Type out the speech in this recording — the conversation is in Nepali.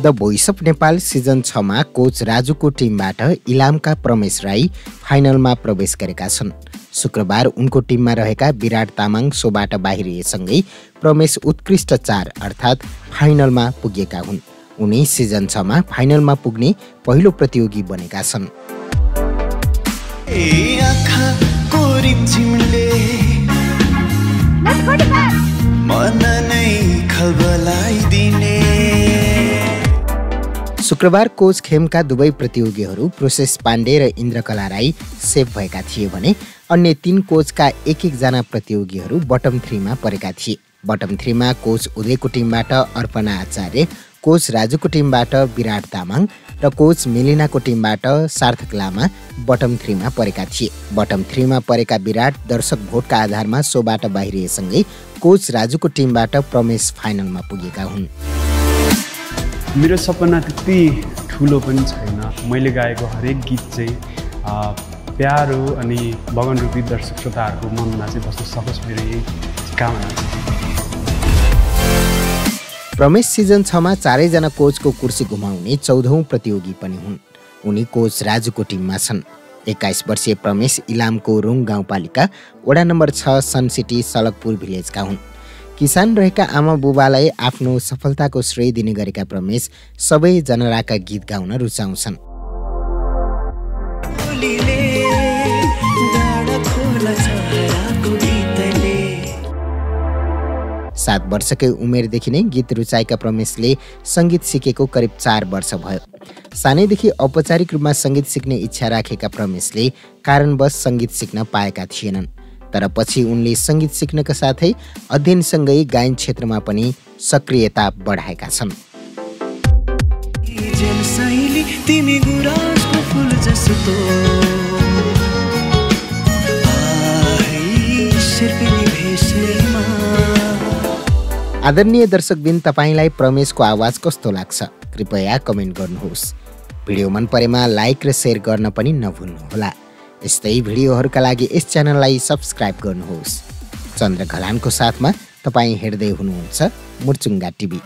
The voice of Nepal season 6 मा कोच राजुको टिमबाट इलामका प्रमेश राई फाइनलमा प्रवेश गरेका छन्। शुक्रबार उनको टिममा रहेका विराट तामाङ सोबाट बाहिरिएसँगै प्रमेश उत्कृष्ट 4 अर्थात् फाइनलमा पुगेका हुन्। उनी सिजन 6 मा फाइनलमा पुग्ने पहिलो प्रतियोगी बनेका छन्। शुक्रबार कोच खेमका दुवै प्रतियोगीहरू प्रोसेस पाण्डे र इन्द्रकला राई सेभ भएका थिए भने अन्य 3 कोचका एक जना प्रतियोगीहरू बटम 3 मा परेका थिए। बटम 3 मा कोच उदयको टिमबाट अर्पणा आचार्य, कोच राजुको टिमबाट विराट तामाङ र कोच मेलिनाको टिमबाट सार्थक लामा बटम 3 मा परेका थिए। बटम 3 मा परेका विराट दर्शक भोटका आधारमा सोबाट बाहिरिएसँगै कोच राजुको टिमबाट प्रमेश फाइनलमा पुगेका हुन्। मेरो सपना त्यति ठुलो पनि छैन। मैले गाएको हरेक गीत चाहिँ प्यारो अनि बगन रूपी दर्शक श्रोताहरूको मनमा चाहिँ बस्न सकोस्, मेरो यही कामना छ। प्रमेश सिजन 6 मा 4 जना कोचको कुर्सी घुमाउने 14औं प्रतियोगी पनि हुन्। उनी कोच राजुको टिममा छन्। 21 वर्षीय प्रमेश इलामको रुङ गाउँपालिका वडा नम्बर 6 सन सिटी सलकपुर भिलेजका हुन्। किसान रहेका आमा बुबालाई आफ्नो सफलताको श्रेय दिने गरेका प्रमेश सबै जनराका गीत गाउन रुचाउँछन्। 7 वर्षकै उमेरदेखि नै गीत रुचाएका प्रमेशले सङ्गीत सिकेको करिब 4 वर्ष भयो। सानैदेखि औपचारिक रूपमा सङ्गीत सिक्ने इच्छा राखेका प्रमेशले कारणवश सङ्गीत सिक्न पाएका थिएनन्। तर पछि उनले सङ्गीत सिक्नका साथै अध्ययनसँगै गायन क्षेत्रमा पनि सक्रियता बढाएका छन्। आदरणीय दर्शकबिन, तपाईलाई प्रमेशको आवाज कस्तो लाग्छ? कृपया कमेन्ट गर्नुहोस्। भिडियो मन परेमा लाइक र सेयर गर्न पनि नभुल्नुहोला। यस्तै भिडियोहरूका लागि यस च्यानललाई सब्स्क्राइब गर्नुहोस्। चन्द्र घलानको साथमा तपाईँ हेर्दै हुनुहुन्छ मुर्चुङ्गा टिभी।